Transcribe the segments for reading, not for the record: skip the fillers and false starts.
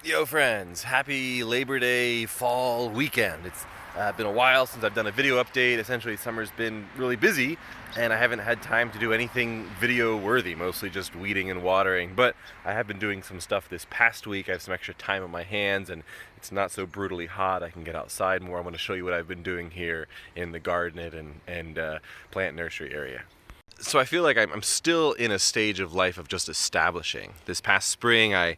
Yo friends, happy Labor Day fall weekend. It's been a while since I've done a video update. Essentially summer's been really busy and I haven't had time to do anything video worthy, mostly just weeding and watering. But I have been doing some stuff this past week. I have some extra time on my hands and it's not so brutally hot. I can get outside more. I want to show you what I've been doing here in the garden and plant nursery area. So I feel like I'm still in a stage of life of just establishing. This past spring, I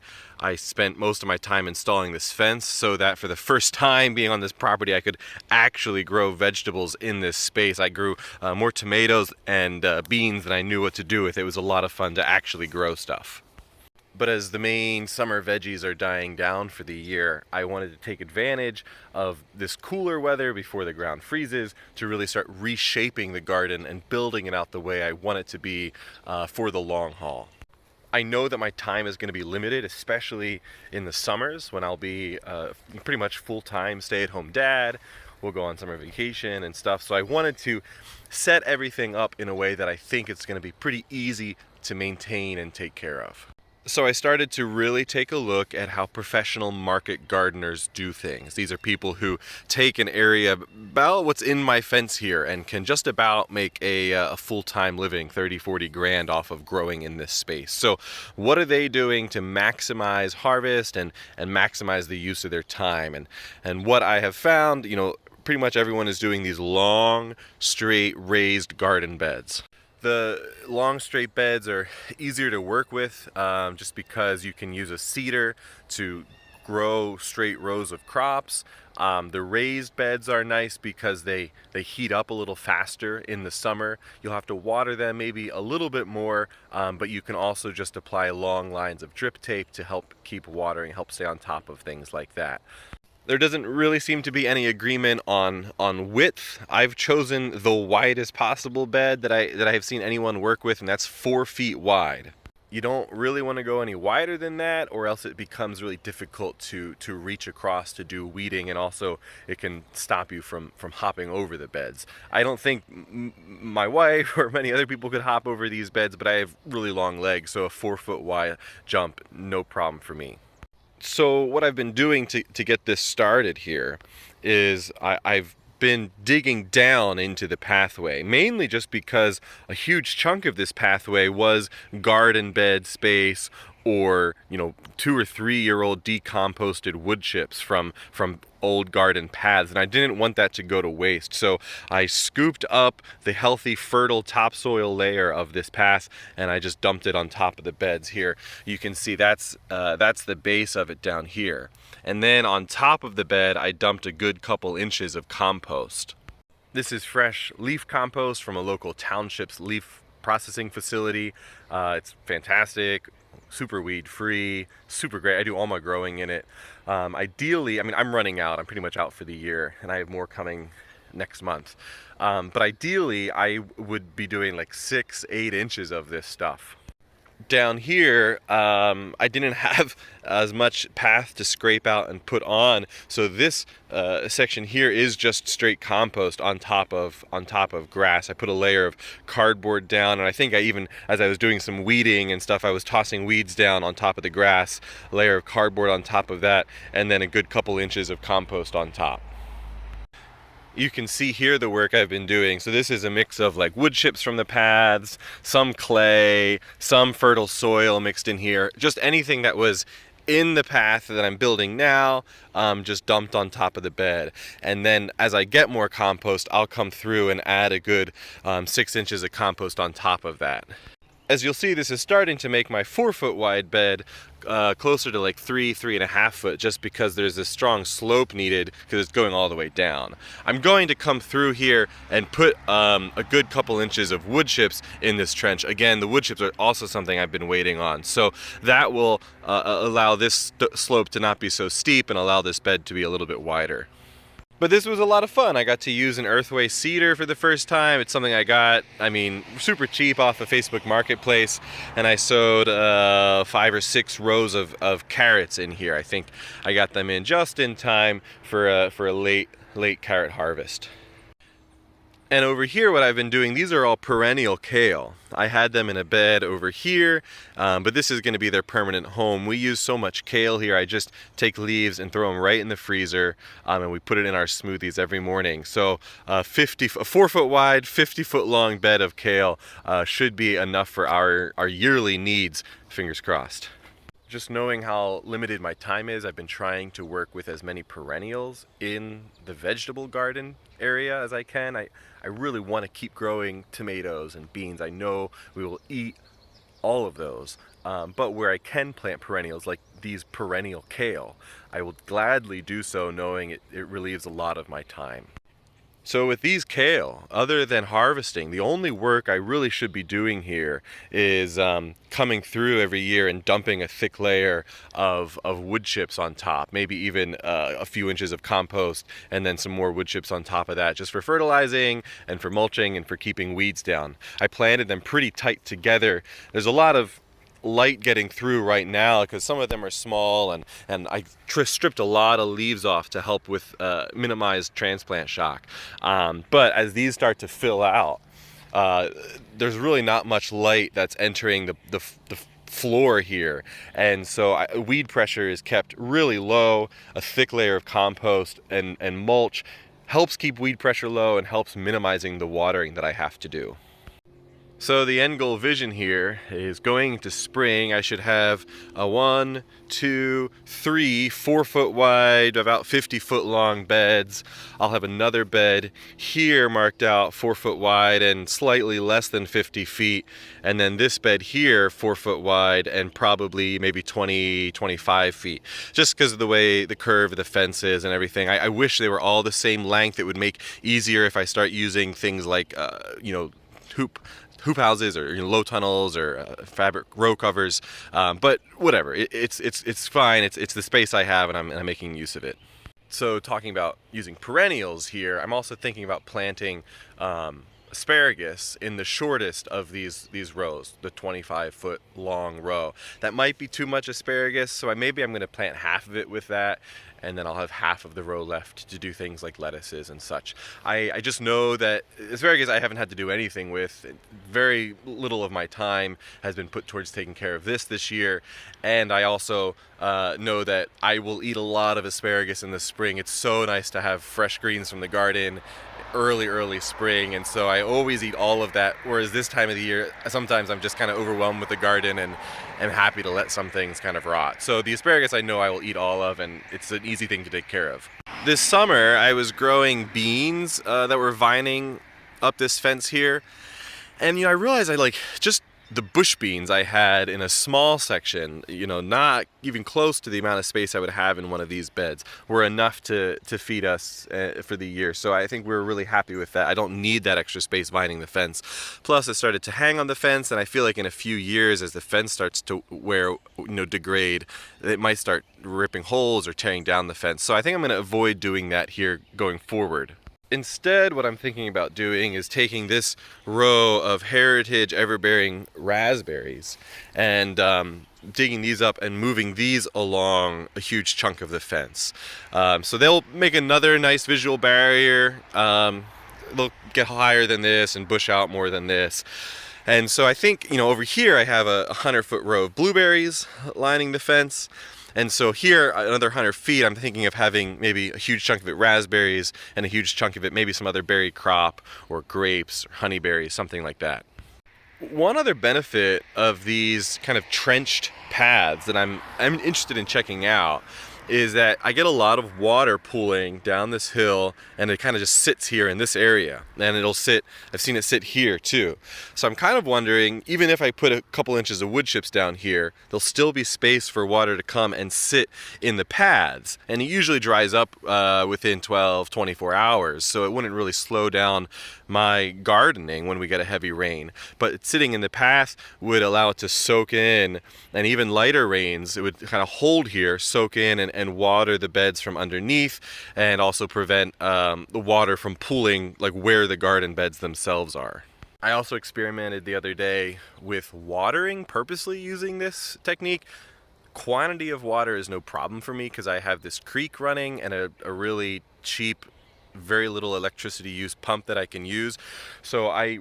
spent most of my time installing this fence so that for the first time being on this property, I could actually grow vegetables in this space. I grew more tomatoes and beans than I knew what to do with. It was a lot of fun to actually grow stuff. But as the main summer veggies are dying down for the year, I wanted to take advantage of this cooler weather before the ground freezes to really start reshaping the garden and building it out the way I want it to be for the long haul. I know that my time is going to be limited, especially in the summers when I'll be pretty much full-time stay-at-home dad. We'll go on summer vacation and stuff. So I wanted to set everything up in a way that I think it's going to be pretty easy to maintain and take care of. So I started to really take a look at how professional market gardeners do things. These are people who take an area about what's in my fence here and can just about make a full-time living, 30, 40 grand off of growing in this space. So what are they doing to maximize harvest and maximize the use of their time? And what I have found, pretty much everyone is doing these long, straight, raised garden beds. The long straight beds are easier to work with just because you can use a seeder to grow straight rows of crops. The raised beds are nice because they heat up a little faster in the summer. You'll have to water them maybe a little bit more, but you can also just apply long lines of drip tape to help keep watering, help stay on top of things like that. There doesn't really seem to be any agreement on width. I've chosen the widest possible bed that I have seen anyone work with, and that's 4 feet wide. You don't really want to go any wider than that, or else it becomes really difficult to reach across to do weeding, and also it can stop you from hopping over the beds. I don't think my wife or many other people could hop over these beds, but I have really long legs, so a 4 foot wide jump, no problem for me. So what I've been doing to get this started here is I've been digging down into the pathway, mainly just because a huge chunk of this pathway was garden bed space or 2 or 3 year old decomposted wood chips from old garden paths, and I didn't want that to go to waste. So I scooped up the healthy, fertile topsoil layer of this path and I just dumped it on top of the beds here. You can see that's the base of it down here. And then on top of the bed, I dumped a good couple inches of compost. This is fresh leaf compost from a local township's leaf processing facility. It's fantastic. Super weed free, super great. I do all my growing in it. Ideally, I'm running out. I'm pretty much out for the year and I have more coming next month. But ideally, I would be doing like 6-8 inches of this stuff. Down here, I didn't have as much path to scrape out and put on, so this section here is just straight compost on top of grass. I put a layer of cardboard down, and I think I even, as I was doing some weeding and stuff, I was tossing weeds down on top of the grass, a layer of cardboard on top of that, and then a good couple inches of compost on top. You can see here the work I've been doing. So this is a mix of like wood chips from the paths, some clay, some fertile soil mixed in here. Just anything that was in the path that I'm building now, just dumped on top of the bed. And then as I get more compost, I'll come through and add a good 6 inches of compost on top of that. As you'll see, this is starting to make my 4 foot wide bed closer to like 3.5 foot, just because there's this strong slope needed because it's going all the way down. I'm going to come through here and put a good couple inches of wood chips in this trench. Again, the wood chips are also something I've been waiting on. So that will allow this slope to not be so steep and allow this bed to be a little bit wider. But this was a lot of fun. I got to use an earthway seeder for the first time. It's something I got, super cheap off of Facebook Marketplace, and I sowed 5 or 6 rows of carrots in here. I think I got them in just in time for a late carrot harvest. And over here, what I've been doing, these are all perennial kale. I had them in a bed over here, but this is going to be their permanent home. We use so much kale here, I just take leaves and throw them right in the freezer, and we put it in our smoothies every morning. So a 4-foot wide, 50-foot long bed of kale should be enough for our yearly needs, fingers crossed. Just knowing how limited my time is, I've been trying to work with as many perennials in the vegetable garden area as I can. I really want to keep growing tomatoes and beans. I know we will eat all of those, but where I can plant perennials like these perennial kale, I will gladly do so, knowing it relieves a lot of my time. So with these kale, other than harvesting, the only work I really should be doing here is coming through every year and dumping a thick layer of wood chips on top, maybe even a few inches of compost, and then some more wood chips on top of that, just for fertilizing and for mulching and for keeping weeds down. I planted them pretty tight together. There's a lot of light getting through right now because some of them are small, and I stripped a lot of leaves off to help with minimize transplant shock. But as these start to fill out, there's really not much light that's entering the floor here, and so weed pressure is kept really low. A thick layer of compost and mulch helps keep weed pressure low and helps minimizing the watering that I have to do. So the end goal vision here is going into spring. I should have a 1, 2, 3, 4-foot wide, about 50-foot long beds. I'll have another bed here marked out 4-foot wide and slightly less than 50 feet. And then this bed here, 4-foot wide and probably maybe 20, 25 feet. Just because of the way the curve of the fence is and everything. I wish they were all the same length. It would make easier if I start using things like, hoop houses or low tunnels or fabric row covers, but whatever. It's fine. It's the space I have, and I'm making use of it. So talking about using perennials here, I'm also thinking about planting asparagus in the shortest of these rows, the 25-foot long row. That might be too much asparagus, so maybe I'm going to plant half of it with that, and then I'll have half of the row left to do things like lettuces and such. I just know that asparagus I haven't had to do anything with. Very little of my time has been put towards taking care of this year, and I also know that I will eat a lot of asparagus in the spring. It's so nice to have fresh greens from the garden early spring, and so I always eat all of that, whereas this time of the year sometimes I'm just kind of overwhelmed with the garden and am happy to let some things kind of rot. So the asparagus I know I will eat all of, and it's an easy thing to take care of. This summer I was growing beans that were vining up this fence here, and I realized I just the bush beans I had in a small section, not even close to the amount of space I would have in one of these beds, were enough to feed us for the year. So I think we're really happy with that. I don't need that extra space vining the fence. Plus, it started to hang on the fence, and I feel like in a few years, as the fence starts to degrade, it might start ripping holes or tearing down the fence. So I think I'm going to avoid doing that here going forward. Instead, what I'm thinking about doing is taking this row of heritage everbearing raspberries and digging these up and moving these along a huge chunk of the fence. So they'll make another nice visual barrier. They'll get higher than this and bush out more than this. And so I think, over here I have a 100-foot row of blueberries lining the fence. And so here, another 100 feet, I'm thinking of having maybe a huge chunk of it raspberries and a huge chunk of it maybe some other berry crop or grapes or honeyberries, something like that. One other benefit of these kind of trenched paths that I'm interested in checking out is that I get a lot of water pooling down this hill, and it kind of just sits here in this area, and I've seen it sit here too. So I'm kind of wondering, even if I put a couple inches of wood chips down here, there'll still be space for water to come and sit in the paths, and it usually dries up within 24 hours, so it wouldn't really slow down my gardening when we get a heavy rain. But sitting in the path would allow it to soak in, and even lighter rains, it would kind of hold here, soak in, and water the beds from underneath, and also prevent the water from pooling where the garden beds themselves are. I also experimented the other day with watering purposely using this technique. Quantity of water is no problem for me because I have this creek running and a really cheap very little electricity use pump that I can use. So I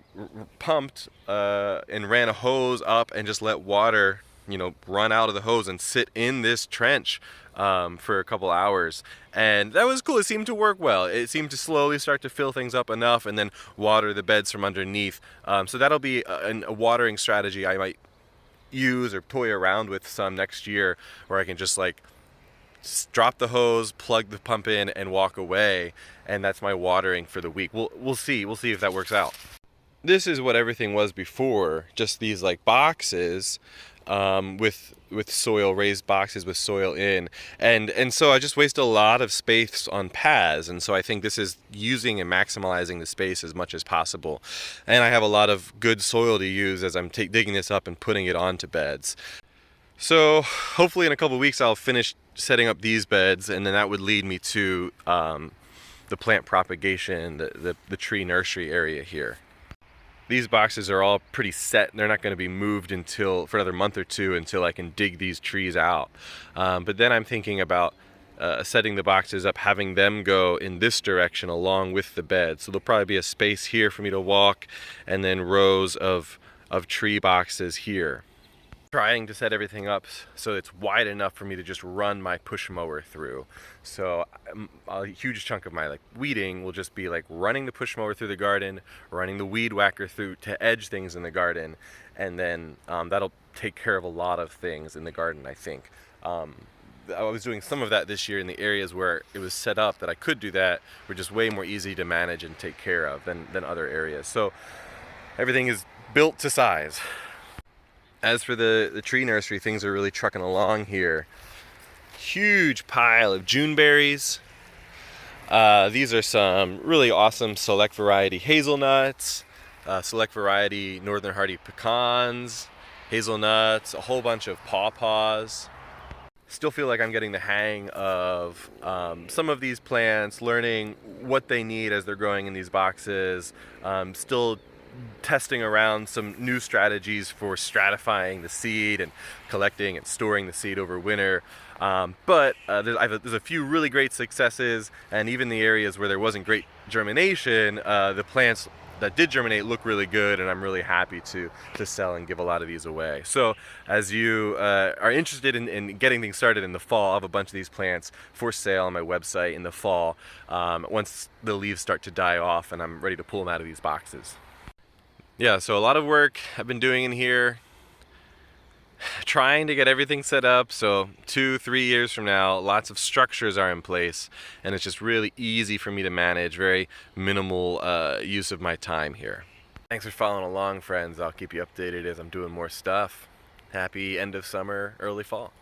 pumped and ran a hose up and just let water, you know, run out of the hose and sit in this trench for a couple hours, and that was cool. It seemed to work well. It seemed to slowly start to fill things up enough and then water the beds from underneath. So that'll be a watering strategy I might use or toy around with some next year, where I can just like drop the hose, plug the pump in, and walk away, and that's my watering for the week. We'll see if that works out. This is what everything was before, just these like boxes with soil, raised boxes with soil in, and so I just waste a lot of space on paths, and so I think this is using and maximizing the space as much as possible, and I have a lot of good soil to use as I'm digging this up and putting it onto beds. So hopefully in a couple of weeks I'll finish setting up these beds, and then that would lead me to the plant propagation, the tree nursery area here. These boxes are all pretty set. They're not going to be moved for another month or two until I can dig these trees out. But then I'm thinking about setting the boxes up, having them go in this direction along with the bed. So there'll probably be a space here for me to walk, and then rows of tree boxes here. Trying to set everything up so it's wide enough for me to just run my push mower through. So a huge chunk of my weeding will just be like running the push mower through the garden, running the weed whacker through to edge things in the garden, and then that'll take care of a lot of things in the garden, I think. I was doing some of that this year in the areas where it was set up that I could do that, were just way more easy to manage and take care of than other areas. So everything is built to size. As for the tree nursery, things are really trucking along here. Huge pile of June berries. These are some really awesome select variety hazelnuts, select variety northern hardy pecans, hazelnuts, a whole bunch of pawpaws. Still feel like I'm getting the hang of some of these plants, learning what they need as they're growing in these boxes. Still testing around some new strategies for stratifying the seed and collecting and storing the seed over winter. But there's a few really great successes, and even the areas where there wasn't great germination, the plants that did germinate look really good, and I'm really happy to sell and give a lot of these away. So as you are interested in getting things started in the fall, I have a bunch of these plants for sale on my website in the fall, once the leaves start to die off and I'm ready to pull them out of these boxes. Yeah, so a lot of work I've been doing in here, trying to get everything set up so 2-3 years from now lots of structures are in place, and it's just really easy for me to manage, very minimal use of my time here. Thanks for following along, friends. I'll keep you updated as I'm doing more stuff. Happy end of summer, early fall.